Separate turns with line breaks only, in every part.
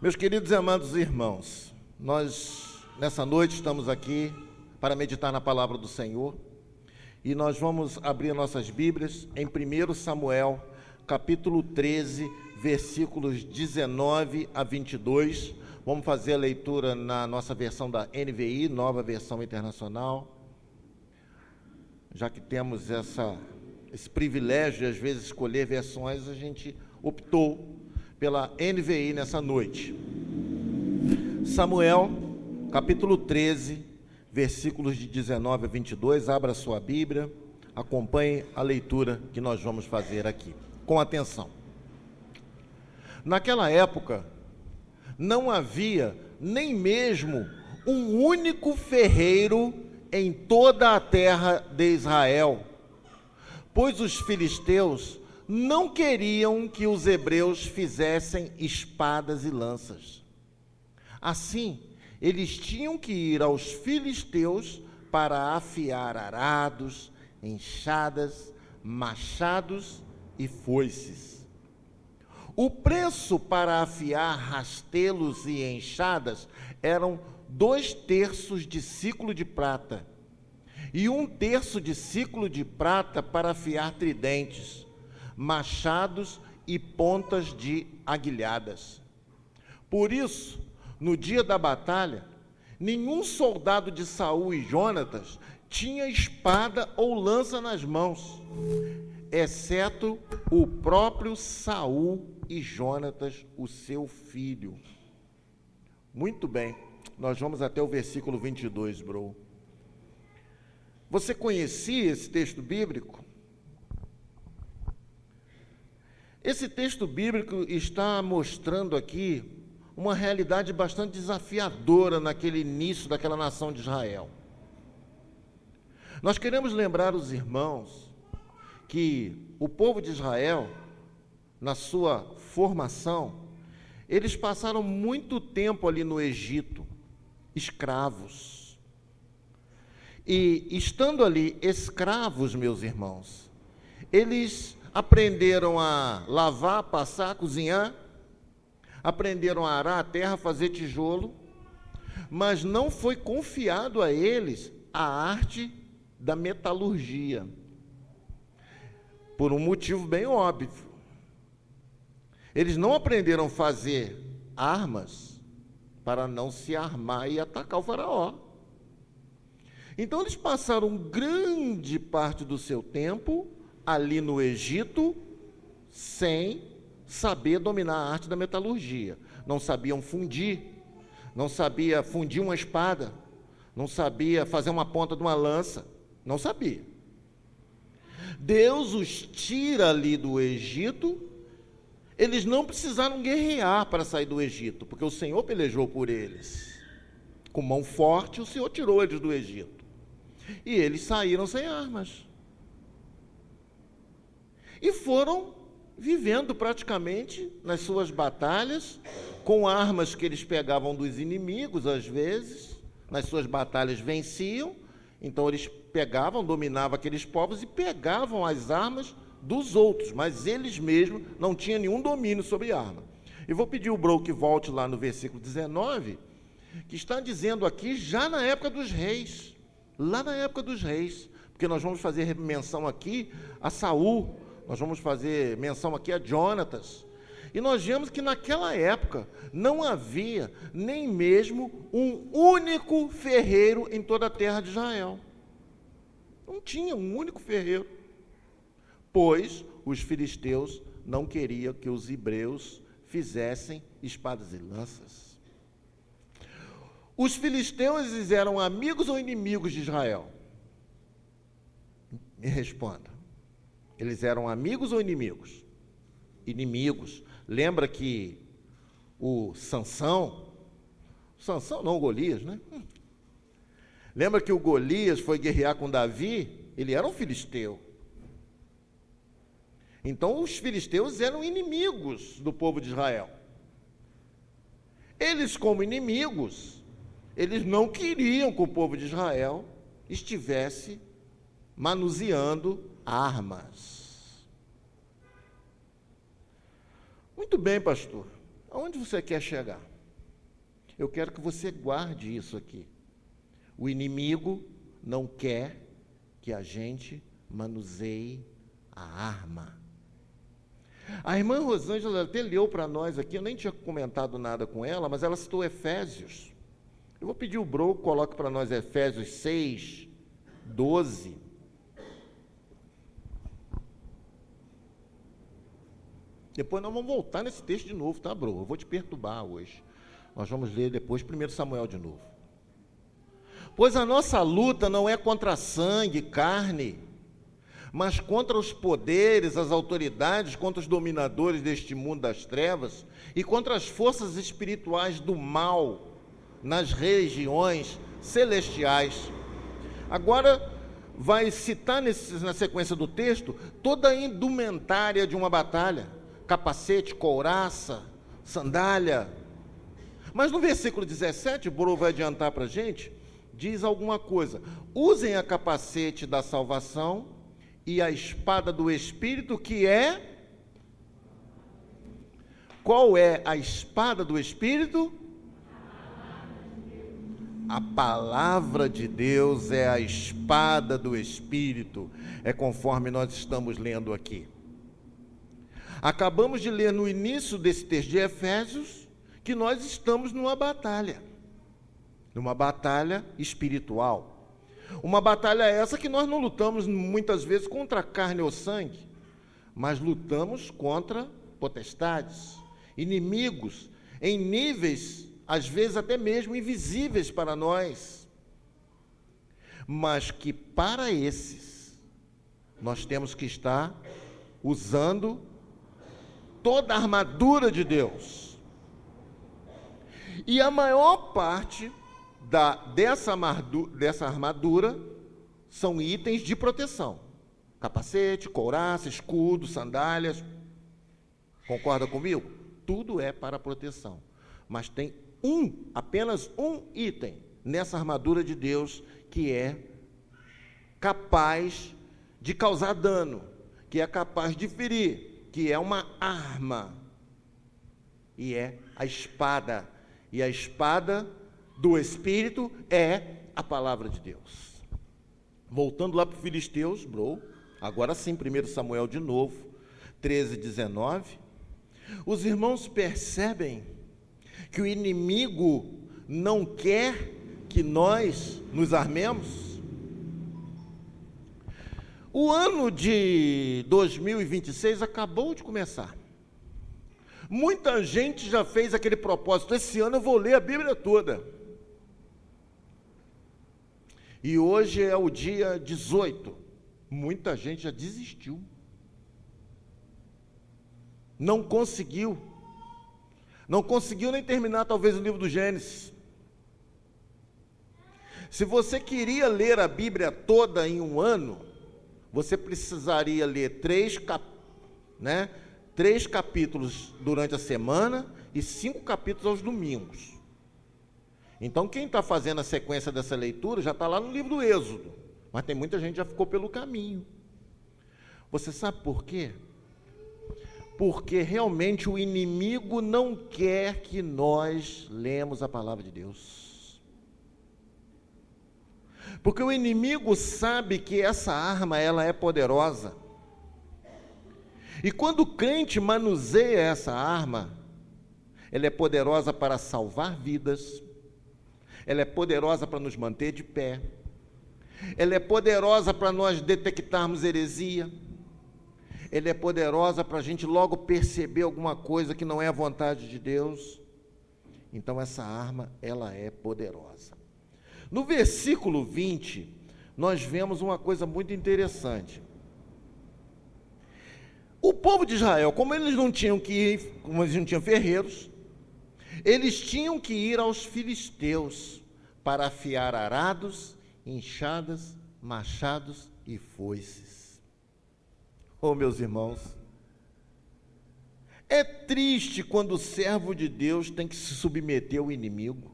Meus queridos e amados irmãos, nós nessa noite estamos aqui para meditar na palavra do Senhor e nós vamos abrir nossas Bíblias em 1 Samuel, capítulo 13, versículos 19 a 22. Vamos fazer a leitura na nossa versão da NVI, Nova Versão Internacional. Já que temos esse privilégio de às vezes escolher versões, a gente optou pela NVI nessa noite. Samuel, capítulo 13, versículos de 19 a 22, abra sua Bíblia, acompanhe a leitura que nós vamos fazer aqui, com atenção. Naquela época, não havia nem mesmo um único ferreiro em toda a terra de Israel, pois os filisteus não queriam que os hebreus fizessem espadas e lanças. Assim, eles tinham que ir aos filisteus para afiar arados, enxadas, machados e foices. O preço para afiar rastelos e enxadas eram 2/3 de siclo de prata e 1/3 de siclo de prata para afiar tridentes, machados e pontas de aguilhadas. Por isso, no dia da batalha, nenhum soldado de Saul e Jonatas tinha espada ou lança nas mãos, exceto o próprio Saul e Jonatas, o seu filho. Muito bem, nós vamos até o versículo 22, bro. Você conhecia esse texto bíblico? Esse texto bíblico está mostrando aqui uma realidade bastante desafiadora naquele início daquela nação de Israel. Nós queremos lembrar os irmãos que o povo de Israel, na sua formação, eles passaram muito tempo ali no Egito, escravos. E estando ali escravos, meus irmãos, eles aprenderam a lavar, passar, cozinhar, aprenderam a arar a terra, fazer tijolo, mas não foi confiado a eles a arte da metalurgia, por um motivo bem óbvio. Eles não aprenderam a fazer armas para não se armar e atacar o faraó. Então eles passaram grande parte do seu tempo ali no Egito, sem saber dominar a arte da metalurgia. Não sabiam fundir, não sabia fundir uma espada, não sabia fazer uma ponta de uma lança, não sabia. Deus os tira ali do Egito, eles não precisaram guerrear para sair do Egito, porque o Senhor pelejou por eles. Com mão forte, o Senhor tirou eles do Egito. E eles saíram sem armas. E foram vivendo praticamente nas suas batalhas, com armas que eles pegavam dos inimigos, às vezes, nas suas batalhas venciam, então eles pegavam, dominavam aqueles povos e pegavam as armas dos outros, mas eles mesmos não tinham nenhum domínio sobre arma. E vou pedir o Bro que volte lá no versículo 19, que está dizendo aqui já na época dos reis, lá na época dos reis, porque nós vamos fazer menção aqui a Saul, nós vamos fazer menção aqui a Jonatas, e nós vemos que naquela época não havia nem mesmo um único ferreiro em toda a terra de Israel. Não tinha um único ferreiro, pois os filisteus não queriam que os hebreus fizessem espadas e lanças. Os filisteus, eles eram amigos ou inimigos de Israel? Me responda. Eles eram amigos ou inimigos? Inimigos. Lembra que o Sansão não, o Golias, né? Lembra que o Golias foi guerrear com Davi? Ele era um filisteu. Então, os filisteus eram inimigos do povo de Israel. Eles, como inimigos, eles não queriam que o povo de Israel estivesse manuseando armas. Muito bem, pastor. Aonde você quer chegar? Eu quero que você guarde isso aqui. O inimigo não quer que a gente manuseie a arma. A irmã Rosângela até leu para nós aqui, eu nem tinha comentado nada com ela, mas ela citou Efésios. Eu vou pedir o Bro que coloque para nós Efésios 6, 12. Depois nós vamos voltar nesse texto de novo, tá, Bro? Eu vou te perturbar hoje. Nós vamos ler depois 1 Samuel de novo. Pois a nossa luta não é contra sangue, carne, mas contra os poderes, as autoridades, contra os dominadores deste mundo das trevas e contra as forças espirituais do mal nas regiões celestiais. Agora, vai citar na sequência do texto toda a indumentária de uma batalha: capacete, couraça, sandália. Mas no versículo 17, o Boro vai adiantar para a gente, diz alguma coisa: usem a capacete da salvação e a espada do Espírito, que é... Qual é a espada do Espírito? A palavra de Deus é a espada do Espírito, é conforme nós estamos lendo aqui. Acabamos de ler no início desse texto de Efésios que nós estamos numa batalha espiritual. Uma batalha essa que nós não lutamos muitas vezes contra carne ou sangue, mas lutamos contra potestades, inimigos, em níveis, às vezes até mesmo invisíveis para nós, mas que para esses, nós temos que estar usando toda a armadura de Deus. E a maior parte dessa armadura são itens de proteção: capacete, couraça, escudo, sandálias. Concorda comigo? Tudo é para proteção. Mas tem apenas um item nessa armadura de Deus que é capaz de causar dano, que é capaz de ferir, que é uma arma, e é a espada. E a espada do Espírito é a palavra de Deus. Voltando lá para os Filisteus, agora sim, 1 Samuel de novo, 13, 19, os irmãos percebem que o inimigo não quer que nós nos armemos. O ano de 2026 acabou de começar. Muita gente já fez aquele propósito: esse ano eu vou ler a Bíblia toda. E hoje é o dia 18. Muita gente já desistiu. Não conseguiu nem terminar talvez o livro do Gênesis. Se você queria ler a Bíblia toda em um ano, você precisaria ler 3 capítulos durante a semana e 5 capítulos aos domingos. Então, quem está fazendo a sequência dessa leitura já está lá no livro do Êxodo, mas tem muita gente que já ficou pelo caminho. Você sabe por quê? Porque realmente o inimigo não quer que nós lemos a palavra de Deus. Porque o inimigo sabe que essa arma, ela é poderosa. E quando o crente manuseia essa arma, ela é poderosa para salvar vidas, ela é poderosa para nos manter de pé, ela é poderosa para nós detectarmos heresia, ela é poderosa para a gente logo perceber alguma coisa que não é a vontade de Deus. Então essa arma, ela é poderosa. No versículo 20, nós vemos uma coisa muito interessante. O povo de Israel, como eles não tinham ferreiros, eles tinham que ir aos filisteus para afiar arados, enxadas, machados e foices. Oh, meus irmãos, é triste quando o servo de Deus tem que se submeter ao inimigo.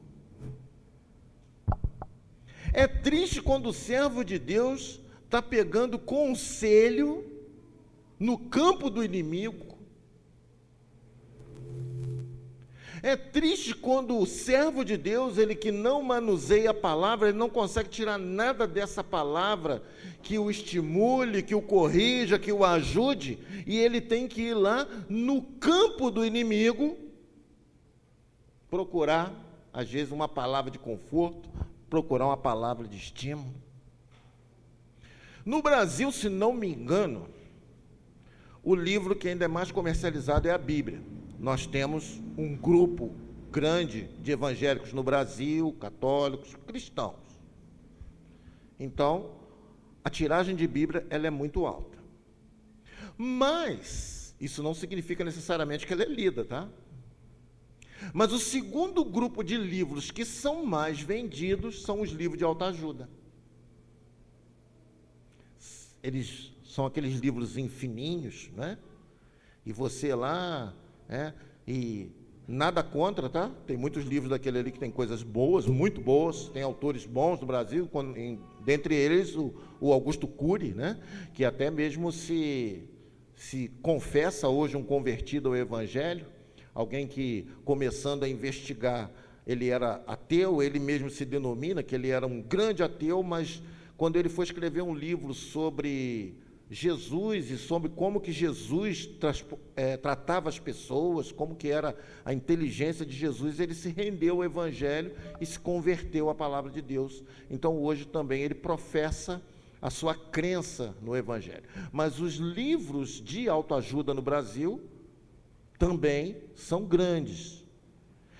É triste quando o servo de Deus está pegando conselho no campo do inimigo. É triste quando o servo de Deus, ele que não manuseia a palavra, ele não consegue tirar nada dessa palavra que o estimule, que o corrija, que o ajude, e ele tem que ir lá no campo do inimigo procurar, às vezes, uma palavra de conforto, procurar uma palavra de estímulo. No Brasil, se não me engano, o livro que ainda é mais comercializado é a Bíblia. Nós temos um grupo grande de evangélicos no Brasil, católicos, cristãos. Então, a tiragem de Bíblia, ela é muito alta. Mas, isso não significa necessariamente que ela é lida, tá? Mas o segundo grupo de livros que são mais vendidos são os livros de autoajuda. Eles são aqueles livros fininhos, né? E você lá, e nada contra, tá? Tem muitos livros daquele ali que tem coisas boas, muito boas, tem autores bons no Brasil, dentre eles o Augusto Cury, né? Que até mesmo se confessa hoje um convertido ao Evangelho, alguém que, começando a investigar, ele era ateu, ele mesmo se denomina que ele era um grande ateu, mas quando ele foi escrever um livro sobre Jesus e sobre como que Jesus tratava as pessoas, como que era a inteligência de Jesus, ele se rendeu ao Evangelho e se converteu à palavra de Deus. Então, hoje também ele professa a sua crença no Evangelho. Mas os livros de autoajuda no Brasil também são grandes.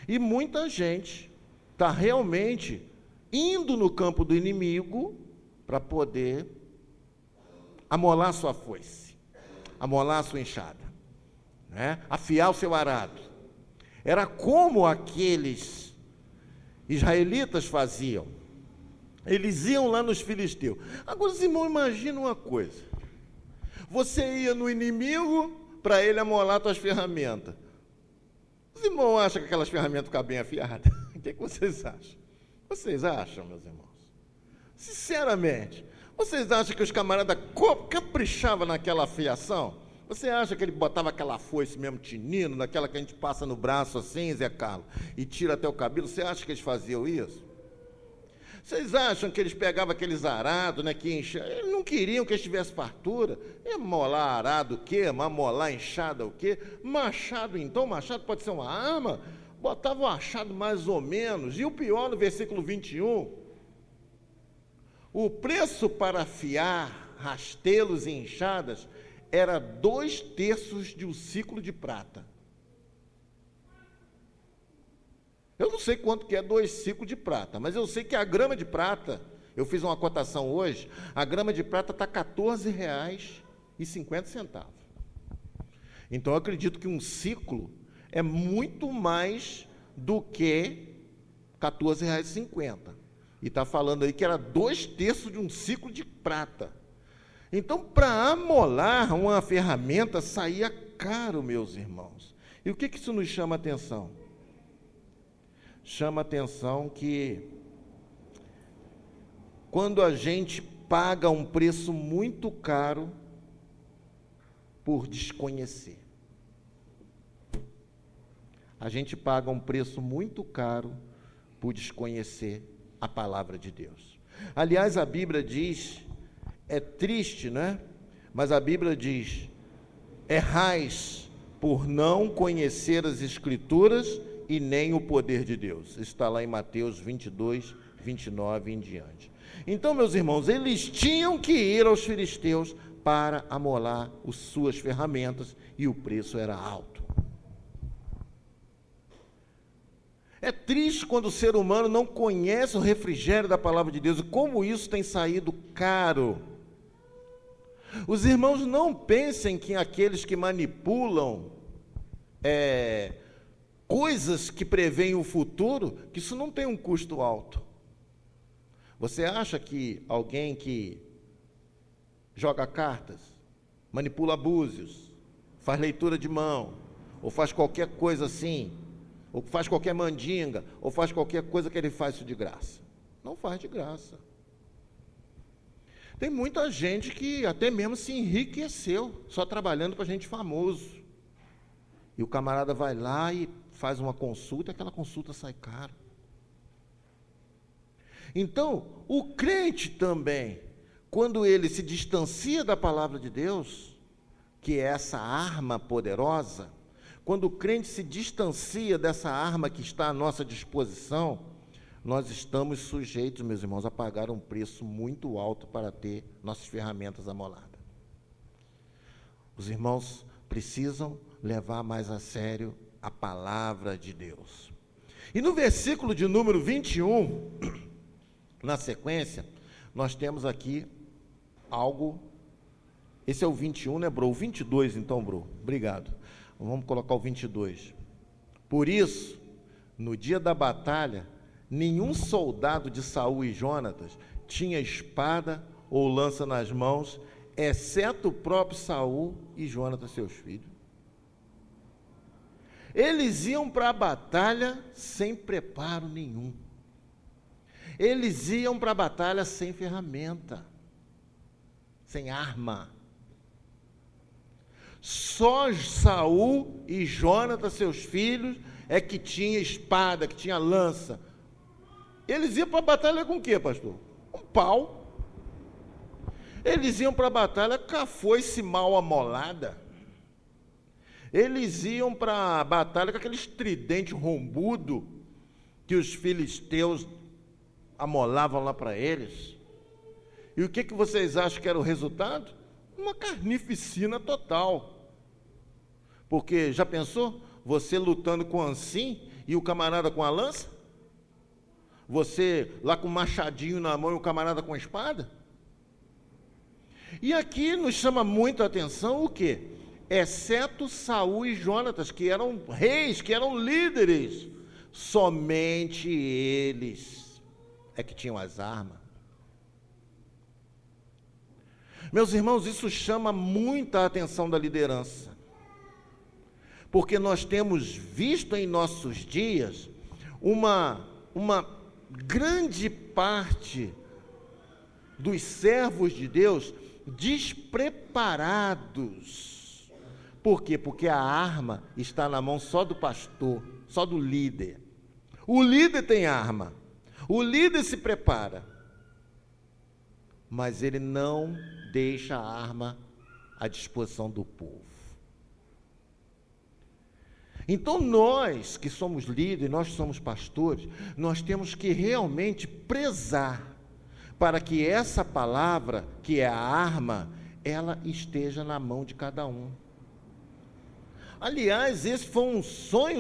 E muita gente está realmente indo no campo do inimigo para poder amolar sua foice, amolar sua enxada, né? Afiar o seu arado. Era como aqueles israelitas faziam. Eles iam lá nos filisteus. Agora, os irmãos, imagina uma coisa. Você ia no inimigo para ele amolar suas ferramentas. Os irmãos acham que aquelas ferramentas ficam bem afiadas? O que vocês acham? Vocês acham, meus irmãos? Sinceramente, vocês acham que os camaradas caprichavam naquela afiação? Você acha que ele botava aquela foice mesmo tinindo, naquela que a gente passa no braço assim, Zé Carlos, e tira até o cabelo? Você acha que eles faziam isso? Vocês acham que eles pegavam aqueles arados, né, que enchiam? Eles não queriam que eles tivessem fartura. Molar arado o quê? Molar enxada o quê? Machado, então, machado pode ser uma arma? Botava o machado mais ou menos. E o pior, no versículo 21, o preço para afiar rastelos e enxadas era 2/3 de um ciclo de prata. Eu não sei quanto que é 2 ciclos de prata, mas eu sei que a grama de prata, eu fiz uma cotação hoje, a grama de prata está R$ 14,50. Então eu acredito que um ciclo é muito mais do que R$ 14,50. E está falando aí que era 2/3 de um ciclo de prata. Então, para amolar uma ferramenta, saía caro, meus irmãos. E o que isso nos chama a atenção? Chama a atenção que, quando a gente paga um preço muito caro por desconhecer. A gente paga um preço muito caro por desconhecer a palavra de Deus. Aliás, a Bíblia diz, é triste, né? Mas a Bíblia diz: errais por não conhecer as Escrituras e nem o poder de Deus. Está lá em Mateus 22, 29 em diante. Então, meus irmãos, eles tinham que ir aos filisteus para amolar as suas ferramentas, e o preço era alto. É triste quando o ser humano não conhece o refrigério da palavra de Deus, e como isso tem saído caro. Os irmãos não pensem que aqueles que manipulam coisas que preveem o futuro, que isso não tem um custo alto. Você acha que alguém que joga cartas, manipula búzios, faz leitura de mão, ou faz qualquer coisa assim, ou faz qualquer mandinga, ou faz qualquer coisa, que ele faz isso de graça? Não faz de graça. Tem muita gente que até mesmo se enriqueceu só trabalhando para gente famoso. E o camarada vai lá e faz uma consulta, aquela consulta sai cara. Então, o crente também, quando ele se distancia da palavra de Deus, que é essa arma poderosa, quando o crente se distancia dessa arma que está à nossa disposição, nós estamos sujeitos, meus irmãos, a pagar um preço muito alto para ter nossas ferramentas amoladas. Os irmãos precisam levar mais a sério a palavra de Deus. E no versículo de número 21, na sequência, nós temos aqui algo. Esse é o 21, né, bro? O 22, então, bro. Obrigado. Vamos colocar o 22. Por isso, no dia da batalha, nenhum soldado de Saul e Jonatas tinha espada ou lança nas mãos, exceto o próprio Saul e Jonatas, seus filhos. Eles iam para a batalha sem preparo nenhum. Eles iam para a batalha sem ferramenta, sem arma. Só Saul e Jonatas, seus filhos, é que tinha espada, que tinha lança. Eles iam para a batalha com o quê, pastor? Um pau. Eles iam para a batalha com a foice mal amolada. Eles iam para a batalha com aquele tridente rombudo que os filisteus amolavam lá para eles. E o que vocês acham que era o resultado? Uma carnificina total. Porque, já pensou? Você lutando com Ansim e o camarada com a lança? Você lá com o machadinho na mão e o camarada com a espada? E aqui nos chama muito a atenção o quê? Exceto Saul e Jonatas, que eram reis, que eram líderes. Somente eles é que tinham as armas. Meus irmãos, isso chama muita atenção da liderança. Porque nós temos visto em nossos dias uma grande parte dos servos de Deus despreparados. Por quê? Porque a arma está na mão só do pastor, só do líder. O líder tem arma, o líder se prepara, mas ele não deixa a arma à disposição do povo. Então nós que somos líderes, nós que somos pastores, nós temos que realmente prezar para que essa palavra, que é a arma, ela esteja na mão de cada um. Aliás, esse foi um sonho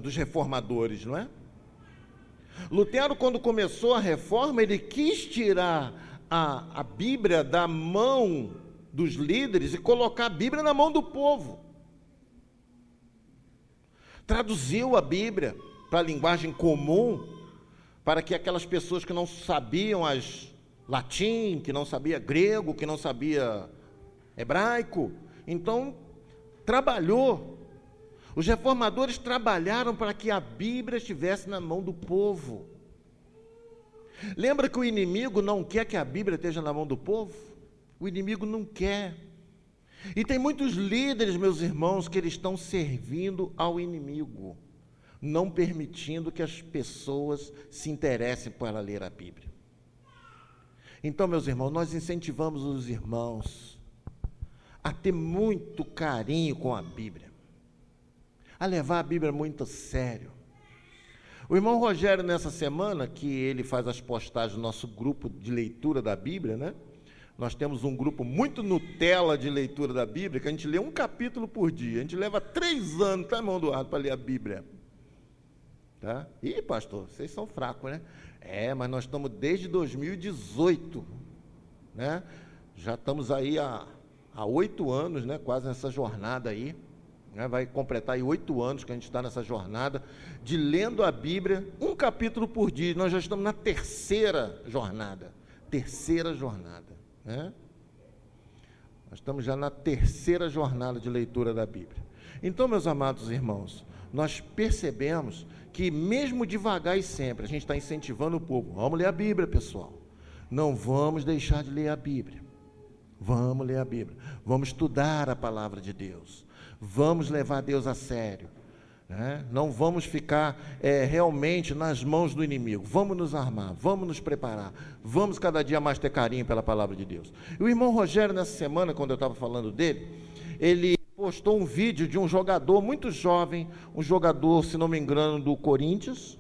dos reformadores, não é? Lutero, quando começou a reforma, ele quis tirar a Bíblia da mão dos líderes e colocar a Bíblia na mão do povo. Traduziu a Bíblia para a linguagem comum, para que aquelas pessoas que não sabiam latim, que não sabia grego, que não sabia hebraico, então trabalhou. Os reformadores trabalharam para que a Bíblia estivesse na mão do povo. Lembra que o inimigo não quer que a Bíblia esteja na mão do povo? O inimigo não quer. E tem muitos líderes, meus irmãos, que eles estão servindo ao inimigo, não permitindo que as pessoas se interessem para ler a Bíblia. Então, meus irmãos, nós incentivamos os irmãos a ter muito carinho com a Bíblia, a levar a Bíblia muito a sério. O irmão Rogério, nessa semana, que ele faz as postagens do nosso grupo de leitura da Bíblia, né? Nós temos um grupo muito Nutella de leitura da Bíblia, que a gente lê um capítulo por dia. A gente leva 3 anos, tá, irmão Eduardo, para ler a Bíblia. Tá? Ih, pastor, vocês são fracos, né? Mas nós estamos desde 2018, né? Já estamos aí há 8 anos, né? Quase nessa jornada aí. Né? Vai completar aí 8 anos que a gente está nessa jornada de lendo a Bíblia, um capítulo por dia. Nós já estamos na terceira jornada. Né? Nós estamos já na terceira jornada de leitura da Bíblia. Então, meus amados irmãos, nós percebemos que mesmo devagar e sempre, a gente está incentivando o povo, vamos ler a Bíblia, pessoal. Não vamos deixar de ler a Bíblia. Vamos ler a Bíblia. Vamos estudar a palavra de Deus. Vamos levar Deus a sério. né? Não vamos ficar realmente nas mãos do inimigo. Vamos nos armar, vamos nos preparar, vamos cada dia mais ter carinho pela palavra de Deus. E o irmão Rogério, nessa semana, quando eu estava falando dele, ele postou um vídeo de um jogador muito jovem, um jogador, se não me engano, do Corinthians,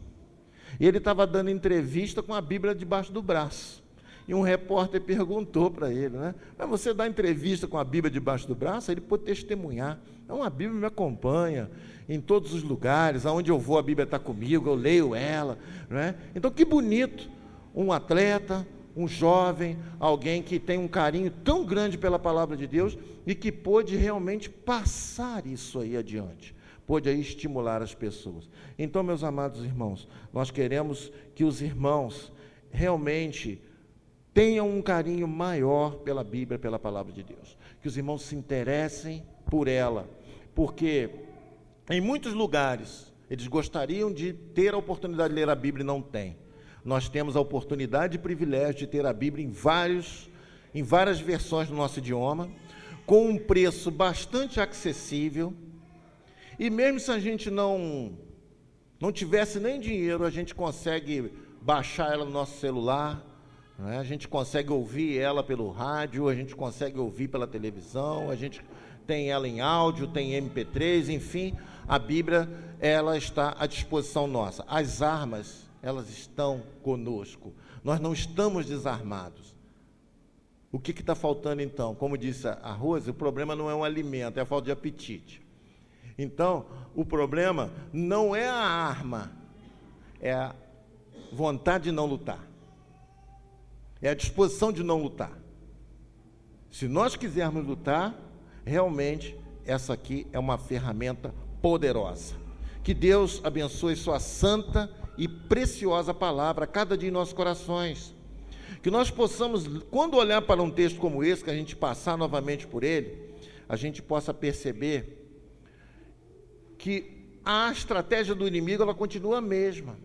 e ele estava dando entrevista com a Bíblia debaixo do braço. E um repórter perguntou para ele, né? Mas você dá entrevista com a Bíblia debaixo do braço? Ele pôde testemunhar. Então, a Bíblia me acompanha em todos os lugares, aonde eu vou a Bíblia está comigo, eu leio ela, né? Então, que bonito, um atleta, um jovem, alguém que tem um carinho tão grande pela palavra de Deus e que pôde realmente passar isso aí adiante, pôde aí estimular as pessoas. Então, meus amados irmãos, nós queremos que os irmãos realmente tenham um carinho maior pela Bíblia, pela palavra de Deus, que os irmãos se interessem por ela, porque em muitos lugares eles gostariam de ter a oportunidade de ler a Bíblia e não têm. Nós temos a oportunidade e privilégio de ter a Bíblia em várias versões do nosso idioma, com um preço bastante acessível, e mesmo se a gente não tivesse nem dinheiro, a gente consegue baixar ela no nosso celular, né? A gente consegue ouvir ela pelo rádio, a gente consegue ouvir pela televisão, a gente tem ela em áudio, tem MP3, enfim, a Bíblia, ela está à disposição nossa. As armas, elas estão conosco, nós não estamos desarmados. O que está faltando então? Como disse a Rose, o problema não é um alimento, é a falta de apetite. Então, o problema não é a arma, é a vontade de não lutar, é a disposição de não lutar. Se nós quisermos lutar, realmente, essa aqui é uma ferramenta poderosa. Que Deus abençoe sua santa e preciosa palavra a cada dia em nossos corações. Que nós possamos, quando olhar para um texto como esse, que a gente passar novamente por ele, a gente possa perceber que a estratégia do inimigo, ela continua a mesma.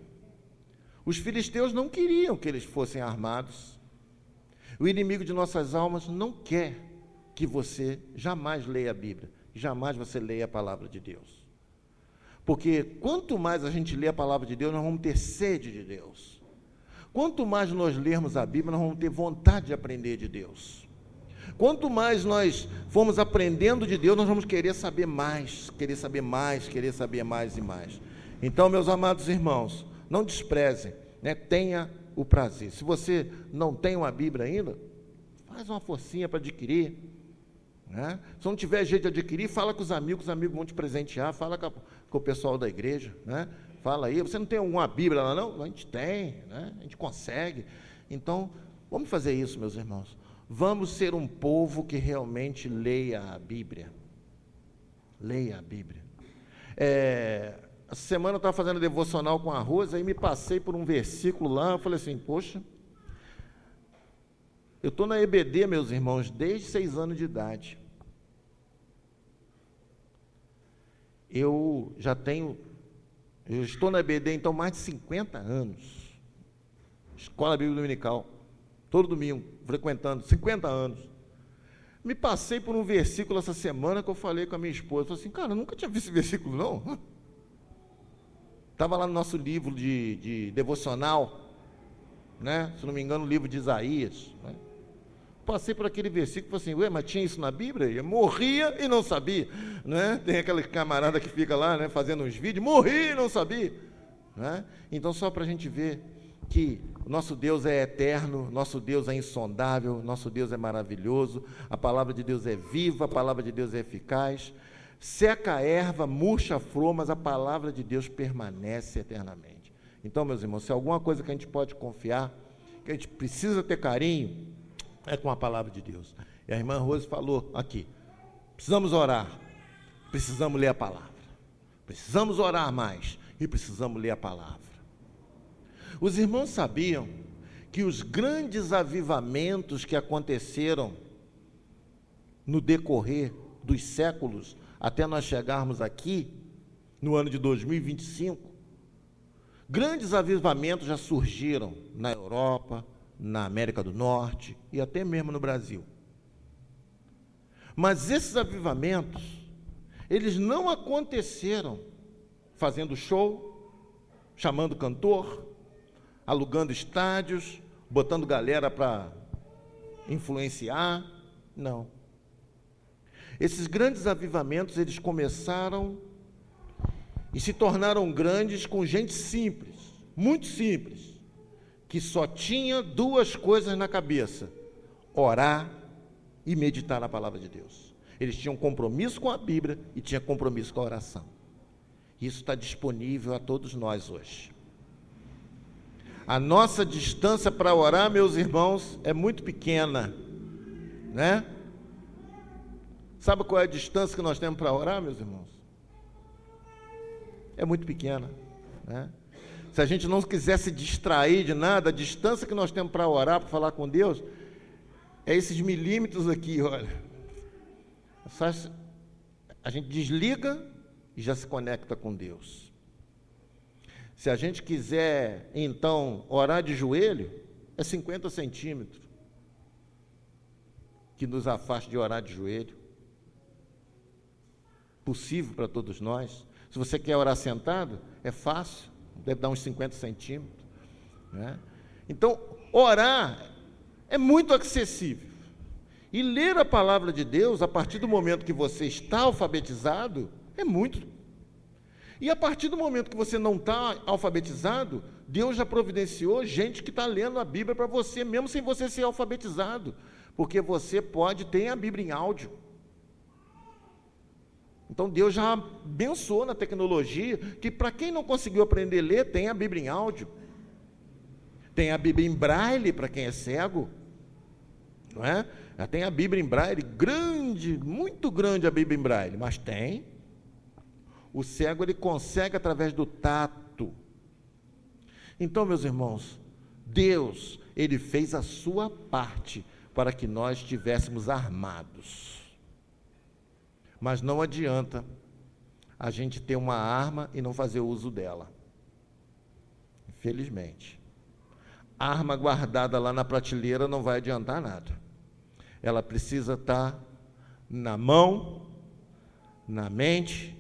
Os filisteus não queriam que eles fossem armados. O inimigo de nossas almas não quer que você jamais leia a Bíblia, jamais você leia a palavra de Deus. Porque quanto mais a gente lê a palavra de Deus, nós vamos ter sede de Deus. Quanto mais nós lermos a Bíblia, nós vamos ter vontade de aprender de Deus. Quanto mais nós formos aprendendo de Deus, nós vamos querer saber mais, querer saber mais, querer saber mais e mais. Então, meus amados irmãos, não desprezem, né? Tenha o prazer. Se você não tem uma Bíblia ainda, faz uma forcinha para adquirir, né? Se não tiver jeito de adquirir, fala com os amigos vão te presentear, fala com o pessoal da igreja, né? Fala aí, você não tem alguma Bíblia lá não? A gente tem, né? A gente consegue. Então, vamos fazer isso, meus irmãos. Vamos ser um povo que realmente leia a Bíblia. Leia a Bíblia. Essa semana eu estava fazendo devocional com a Rosa, aí me passei por um versículo lá, eu falei assim, poxa, eu estou na EBD, meus irmãos, desde 6 anos de idade. Eu estou na EBD, então, mais de 50 anos. Escola Bíblica Dominical, todo domingo, frequentando, 50 anos. Me passei por um versículo essa semana que eu falei com a minha esposa, falei assim, cara, eu nunca tinha visto esse versículo, não. Estava lá no nosso livro de devocional, né? Se não me engano, o livro de Isaías, né? Passei por aquele versículo e falei assim, ué, mas tinha isso na Bíblia? Eu morria e não sabia, né? Tem aquele camarada que fica lá, né, fazendo uns vídeos, morri e não sabia, né? Então, só para a gente ver que o nosso Deus é eterno, nosso Deus é insondável, nosso Deus é maravilhoso, a palavra de Deus é viva, a palavra de Deus é eficaz. Seca a erva, murcha a flor, mas a palavra de Deus permanece eternamente. Então, meus irmãos, se alguma coisa que a gente pode confiar, que a gente precisa ter carinho, é com a palavra de Deus. E a irmã Rose falou aqui, precisamos orar, precisamos ler a palavra, precisamos orar mais e precisamos ler a palavra. Os irmãos sabiam que os grandes avivamentos que aconteceram no decorrer dos séculos, até nós chegarmos aqui, no ano de 2025, grandes avivamentos já surgiram na Europa, na América do Norte e até mesmo no Brasil. Mas esses avivamentos, eles não aconteceram fazendo show, chamando cantor, alugando estádios, botando galera para influenciar. Não. Esses grandes avivamentos, eles começaram e se tornaram grandes com gente simples, muito simples, que só tinha duas coisas na cabeça: orar e meditar na palavra de Deus. Eles tinham compromisso com a Bíblia e tinham compromisso com a oração. Isso está disponível a todos nós hoje. A nossa distância para orar, meus irmãos, é muito pequena, né? Sabe qual é a distância que nós temos para orar, meus irmãos? É muito pequena, né? Se a gente não quiser se distrair de nada, a distância que nós temos para orar, para falar com Deus, é esses milímetros aqui, olha. A gente desliga e já se conecta com Deus. Se a gente quiser, então, orar de joelho, é 50 centímetros que nos afaste de orar de joelho. Possível para todos nós. Se você quer orar sentado, é fácil, deve dar uns 50 centímetros. Né? Então, orar é muito acessível. E ler a palavra de Deus, a partir do momento que você está alfabetizado, é muito. E a partir do momento que você não está alfabetizado, Deus já providenciou gente que está lendo a Bíblia para você, mesmo sem você ser alfabetizado, porque você tem a Bíblia em áudio. Então Deus já abençoou na tecnologia, que para quem não conseguiu aprender a ler, tem a Bíblia em áudio. Tem a Bíblia em braille para quem é cego, não é? Já tem a Bíblia em braille, grande, muito grande a Bíblia em braille, mas tem. O cego, ele consegue através do tato. Então, meus irmãos, Deus, ele fez a sua parte para que nós estivéssemos armados. Mas não adianta a gente ter uma arma e não fazer uso dela. Infelizmente. Arma guardada lá na prateleira não vai adiantar nada. Ela precisa estar na mão, na mente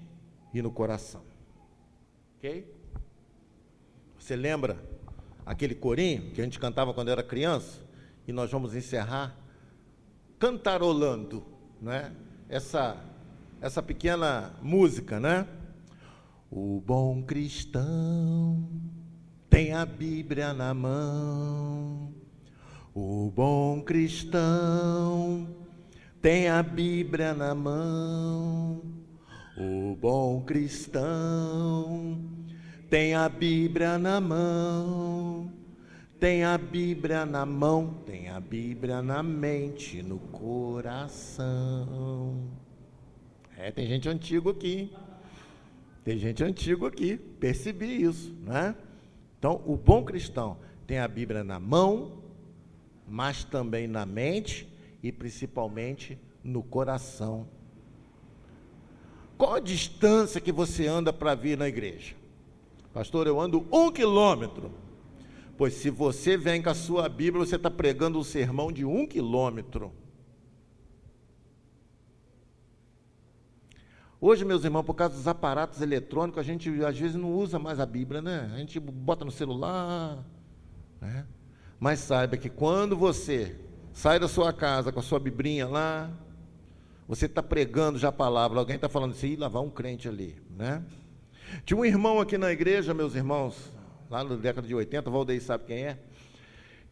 e no coração. Ok? Você lembra aquele corinho que a gente cantava quando era criança? E nós vamos encerrar cantarolando, né? Essa pequena música, né? O bom cristão tem a Bíblia na mão. O bom cristão tem a Bíblia na mão. O bom cristão tem a Bíblia na mão. Tem a Bíblia na mão, tem a Bíblia na mente, no coração. Tem gente antiga aqui. Tem gente antiga aqui. Percebi isso, né? Então, o bom cristão tem a Bíblia na mão, mas também na mente e principalmente no coração. Qual a distância que você anda para vir na igreja? Pastor, eu ando 1 quilômetro. Pois se você vem com a sua Bíblia, você está pregando um sermão de 1 quilômetro. Hoje, meus irmãos, por causa dos aparatos eletrônicos, a gente às vezes não usa mais a Bíblia, né? A gente bota no celular, né? Mas saiba que quando você sai da sua casa com a sua biblinha lá, você está pregando já a palavra, alguém está falando assim, lá vai um crente ali, né? Tinha um irmão aqui na igreja, meus irmãos, lá na década de 80, o Valdeir sabe quem é,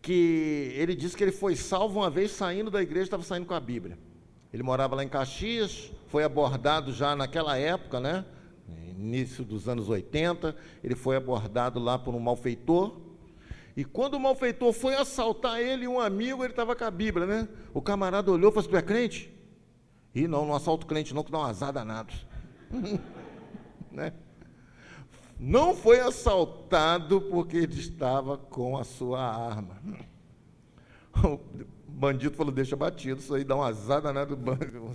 que ele disse que ele foi salvo uma vez saindo da igreja, estava saindo com a Bíblia. Ele morava lá em Caxias, foi abordado já naquela época, né? Início dos anos 80, ele foi abordado lá por um malfeitor, e quando o malfeitor foi assaltar ele e um amigo, ele estava com a Bíblia, né? O camarada olhou e falou assim, tu é crente? E não assalto crente não, que dá um azar danado. Né? Não foi assaltado porque ele estava com a sua arma. O bandido falou, deixa batido, isso aí dá um azar danado,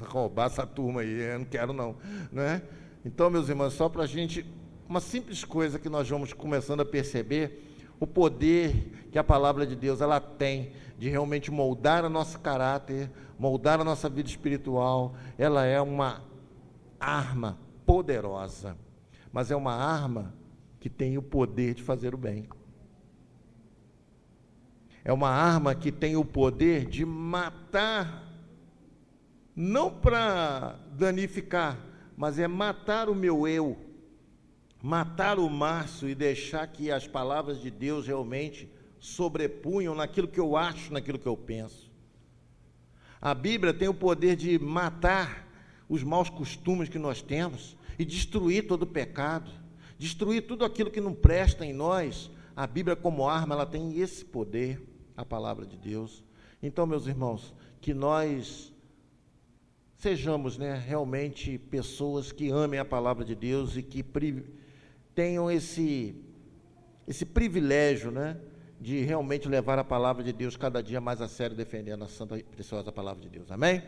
roubar essa turma aí, eu não quero não. Né? Então, meus irmãos, só para a gente, uma simples coisa que nós vamos começando a perceber, o poder que a palavra de Deus ela tem de realmente moldar o nosso caráter, moldar a nossa vida espiritual, ela é uma arma poderosa mas é uma arma que tem o poder de fazer o bem. É uma arma que tem o poder de matar, não para danificar, mas é matar o meu eu, matar o Márcio e deixar que as palavras de Deus realmente sobrepunham naquilo que eu acho, naquilo que eu penso. A Bíblia tem o poder de matar os maus costumes que nós temos e destruir todo o pecado, destruir tudo aquilo que não presta em nós. A Bíblia, como arma, ela tem esse poder, a palavra de Deus. Então, meus irmãos, que nós sejamos, realmente pessoas que amem a palavra de Deus e que tenham esse privilégio, de realmente levar a palavra de Deus cada dia mais a sério, defendendo a santa e preciosa palavra de Deus. Amém?